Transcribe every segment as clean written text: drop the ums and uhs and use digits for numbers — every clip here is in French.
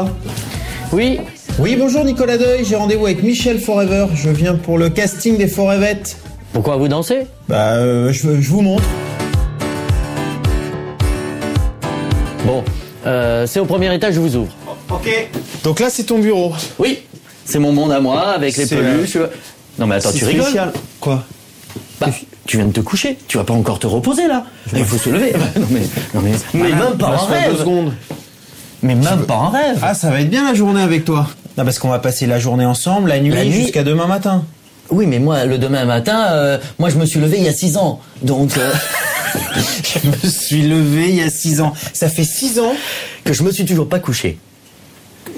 pas? Oui. Oui, bonjour Nicolas Deuil, j'ai rendez-vous avec Michel Forever. Je viens pour le casting des Forevettes. Pourquoi vous dansez? Je vous montre. Bon, c'est au premier étage, je vous ouvre. Ok. Donc là, c'est ton bureau. Oui, c'est mon monde à moi, avec les peluches. Non mais attends, tu rigoles? Spécial. Quoi? Bah, tu viens de te coucher, tu vas pas encore te reposer là. Il faut se lever. Mais même pas en rêve. 2 secondes. Mais même pas en rêve. Ah, ça va être bien la journée avec toi. Non, parce qu'on va passer la journée ensemble, la nuit jusqu'à demain matin. Oui, mais moi, le demain matin, moi je me suis levé il y a 6 ans. Donc... Je me suis levé il y a 6 ans. Ça fait 6 ans que je me suis toujours pas couché.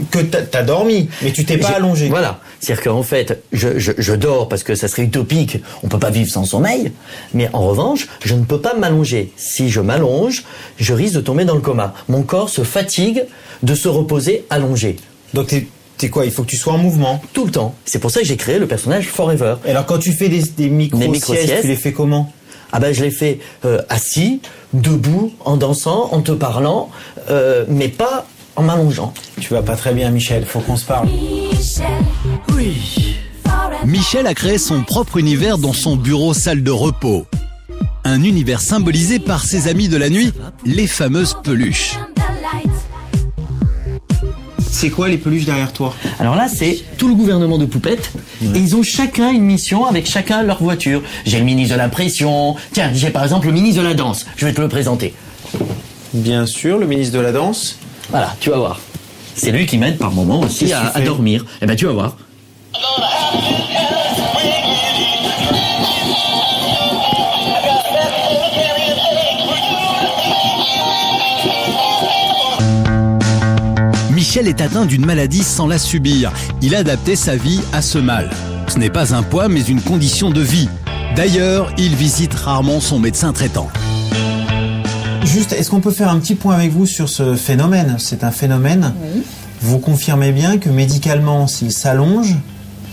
Que t'as dormi, mais tu t'es pas allongé. Voilà. C'est-à-dire qu'en fait, je dors parce que ça serait utopique. On peut pas vivre sans sommeil. Mais en revanche, je ne peux pas m'allonger. Si je m'allonge, je risque de tomber dans le coma. Mon corps se fatigue de se reposer allongé. Donc t'es quoi? Il faut que tu sois en mouvement. Tout le temps. C'est pour ça que j'ai créé le personnage Forever. Et alors quand tu fais des micro-siestes, tu les fais comment? Ah ben je les fais assis, debout, en dansant, en te parlant, mais pas en m'allongeant. Tu vas pas très bien, Michel, faut qu'on se parle. Oui. Michel a créé son propre univers dans son bureau salle de repos. Un univers symbolisé par ses amis de la nuit, les fameuses peluches. C'est quoi les peluches derrière toi? Alors là, c'est tout le gouvernement de Poupettes. Ouais. Et ils ont chacun une mission avec chacun leur voiture. J'ai le ministre de l'impression. Tiens, j'ai par exemple le ministre de la danse. Je vais te le présenter. Bien sûr, le ministre de la danse. Voilà, tu vas voir. C'est lui qui m'aide par moment aussi à dormir. Eh ben, tu vas voir. Michel est atteint d'une maladie sans la subir. Il a adapté sa vie à ce mal. Ce n'est pas un poids, mais une condition de vie. D'ailleurs, il visite rarement son médecin traitant. Juste, est-ce qu'on peut faire un petit point avec vous sur ce phénomène? C'est un phénomène. Oui. Vous confirmez bien que médicalement, s'il s'allonge,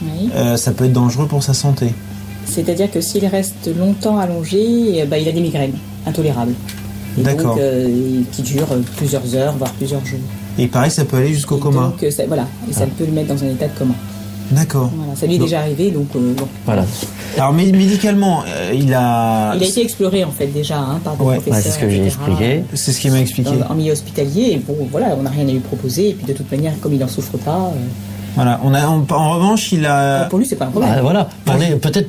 oui, ça peut être dangereux pour sa santé. C'est-à-dire que s'il reste longtemps allongé, il a des migraines intolérables. D'accord. Donc, qui durent plusieurs heures, voire plusieurs jours. Et pareil, ça peut aller jusqu'au coma. Donc, ça peut le mettre dans un état de coma. D'accord. Voilà, ça lui est déjà arrivé, donc bon. Voilà. Alors médicalement, il a été exploré en fait déjà par des professeurs. Ouais, c'est ce que j'ai expliqué. C'est ce qu'il m'a expliqué. En milieu hospitalier, et bon, voilà, on n'a rien à lui proposer. Et puis de toute manière, comme il n'en souffre pas. Voilà, en revanche, il a. Pour lui, c'est pas un problème. Voilà, peut-être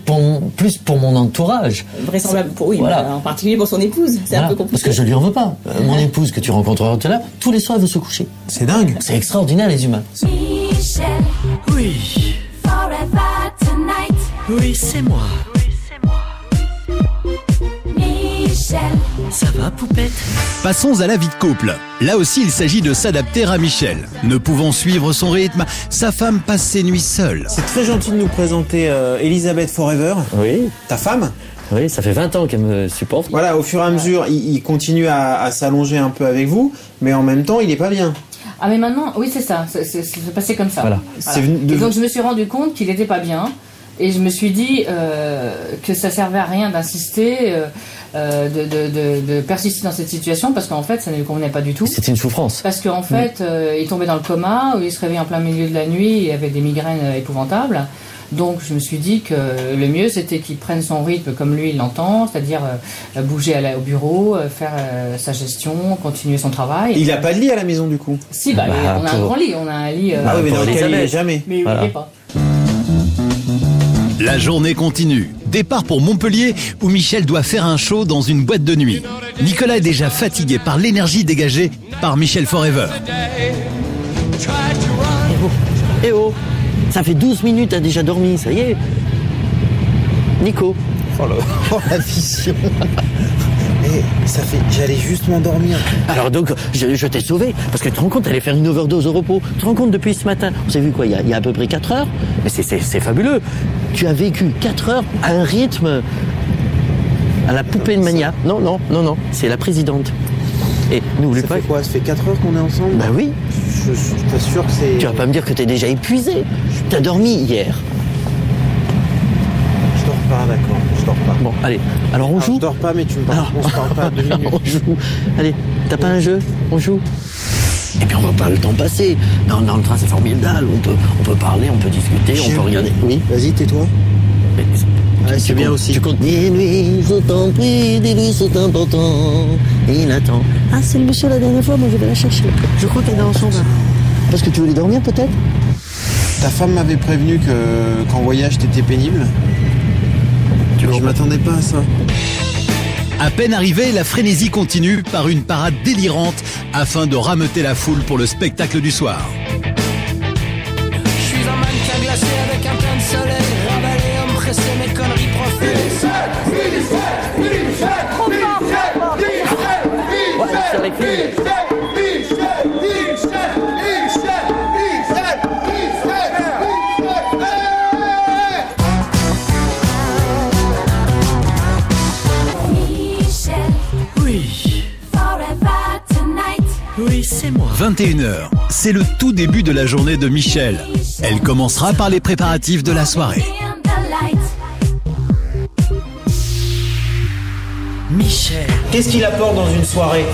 plus pour mon entourage. Vraisemblable, oui, voilà. En particulier pour son épouse, c'est un peu compliqué. Parce que je lui en veux pas. Mon épouse que tu rencontreras tout à l'heure, tous les soirs elle veut se coucher. C'est dingue. C'est extraordinaire les humains. Michel. Oui. Forever tonight. Oui, c'est moi. Michel. Ça va, Poupette? Passons à la vie de couple. Là aussi, il s'agit de s'adapter à Michel. Ne pouvant suivre son rythme, sa femme passe ses nuits seule. C'est très gentil de nous présenter Elisabeth Forever. Oui. Ta femme? Oui, ça fait 20 ans qu'elle me supporte. Voilà, au fur et à mesure, il continue à s'allonger un peu avec vous, mais en même temps, il est pas bien. Ah mais maintenant, oui c'est ça, c'est passé comme ça. Voilà. Et donc je me suis rendu compte qu'il n'était pas bien, et je me suis dit que ça servait à rien d'insister, de persister dans cette situation, parce qu'en fait ça ne lui convenait pas du tout. C'était une souffrance. Parce qu'en fait, il tombait dans le coma, où il se réveillait en plein milieu de la nuit, il avait des migraines épouvantables. Donc je me suis dit que le mieux c'était qu'il prenne son rythme comme lui il l'entend, c'est-à-dire bouger au bureau, faire sa gestion, continuer son travail. Il n'a pas de lit à la maison du coup? Si, on a un grand lit, on a un lit. Ah oui, mais dans lequel il n'est jamais. Mais voilà. Il n'est pas. La journée continue. Départ pour Montpellier où Michel doit faire un show dans une boîte de nuit. Nicolas est déjà fatigué par l'énergie dégagée par Michel Forever. Eh oh, ça fait 12 minutes, t'as déjà dormi, ça y est. Nico. Oh la vision. J'allais juste m'endormir. Alors donc, je t'ai sauvé, parce que tu te rends compte, t'allais faire une overdose au repos. Tu te rends compte depuis ce matin, on s'est vu quoi, il y a à peu près 4 heures. Mais c'est fabuleux. Tu as vécu 4 heures à un rythme à la poupée de mania. Non, c'est la présidente. Et n'oublie pas. Ça fait quoi? Ça fait 4 heures qu'on est ensemble? Bah oui. Je suis pas sûr que c'est... Tu vas pas me dire que t'es déjà épuisé. T'as dormi hier. Je dors pas, d'accord. Je dors pas. Bon, allez. Alors on joue? Je dors pas, mais tu me parles. On se parle pas 2 minutes. On joue. Allez, t'as pas un jeu? On joue. Et puis on voit pas le temps passer. Dans le train, c'est formidable. On peut parler, on peut discuter, on peut regarder. Oui. Vas-y, tais-toi. C'est bien aussi. Tu comptes. Des nuits sont en prix, des nuits sont importants. Il attend. Ah, c'est le monsieur la dernière fois, moi je vais la chercher. Je crois qu'elle est dans son bain. Parce que tu voulais dormir peut-être? Ta femme m'avait prévenu qu'en voyage t'étais pénible. Je m'attendais pas à ça. À peine arrivé, la frénésie continue par une parade délirante afin de rameuter la foule pour le spectacle du soir. Je suis un mannequin glacé avec un plein de soleil, ravalé, homme pressé, mes conneries profées. Oui, c'est moi. 21h, c'est le tout début de la journée de Michel. Elle commencera par les préparatifs de la soirée. Michel. Qu'est-ce qu'il apporte dans une soirée?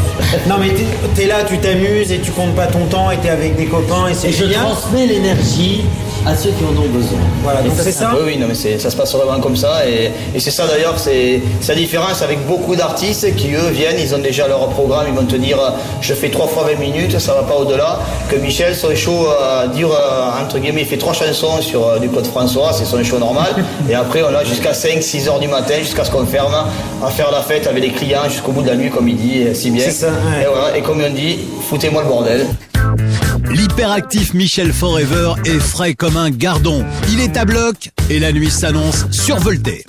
Non mais t'es là, tu t'amuses et tu comptes pas ton temps et t'es avec des copains et c'est Et je bien. transmets l'énergie à ceux qui en ont besoin. Voilà, donc c'est ça. Oui, non, mais ça se passe vraiment comme ça. Et c'est ça d'ailleurs, c'est la différence avec beaucoup d'artistes qui, eux, viennent, ils ont déjà leur programme, ils vont te dire je fais 3 fois 20 minutes, ça va pas au-delà. Que Michel, son show dure, entre guillemets, il fait 3 chansons sur du Claude François, c'est son show normal. Et après, on a jusqu'à 5-6 heures du matin, jusqu'à ce qu'on ferme, à faire la fête avec les clients jusqu'au bout de la nuit, comme il dit si bien. C'est ça, ouais. Et voilà, et comme on dit, foutez-moi le bordel. L'hyperactif Michel Forever est frais comme un gardon. Il est à bloc et la nuit s'annonce survoltée.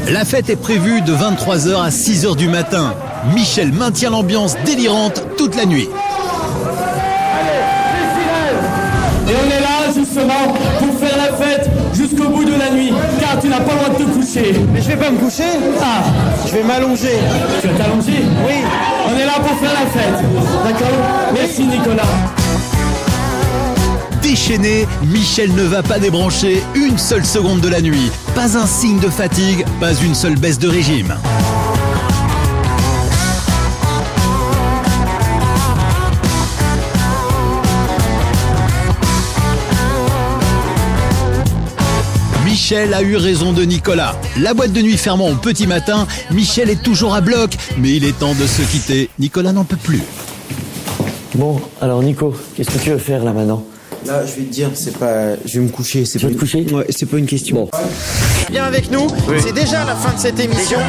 La fête est prévue de 23h à 6h du matin. Michel maintient l'ambiance délirante toute la nuit. Et on est là justement pour faire la fête jusqu'au bout de la nuit, car tu n'as pas le droit de te coucher. Mais je vais pas me coucher. Ah, Je vais m'allonger. tu vas t'allonger? Oui. On est là pour faire la fête, d'accord? Merci Nicolas. Déchaîné, Michel ne va pas débrancher une seule seconde de la nuit. Pas un signe de fatigue, pas une seule baisse de régime. Michel a eu raison de Nicolas. La boîte de nuit fermant au petit matin, Michel est toujours à bloc, mais il est temps de se quitter. Nicolas n'en peut plus. Bon, alors Nico, qu'est-ce que tu veux faire là maintenant? Là, je vais te dire, c'est pas. Je vais me coucher. Tu vas te coucher? Ouais, c'est pas une question. Bon. Viens avec nous. C'est déjà la fin de cette émission.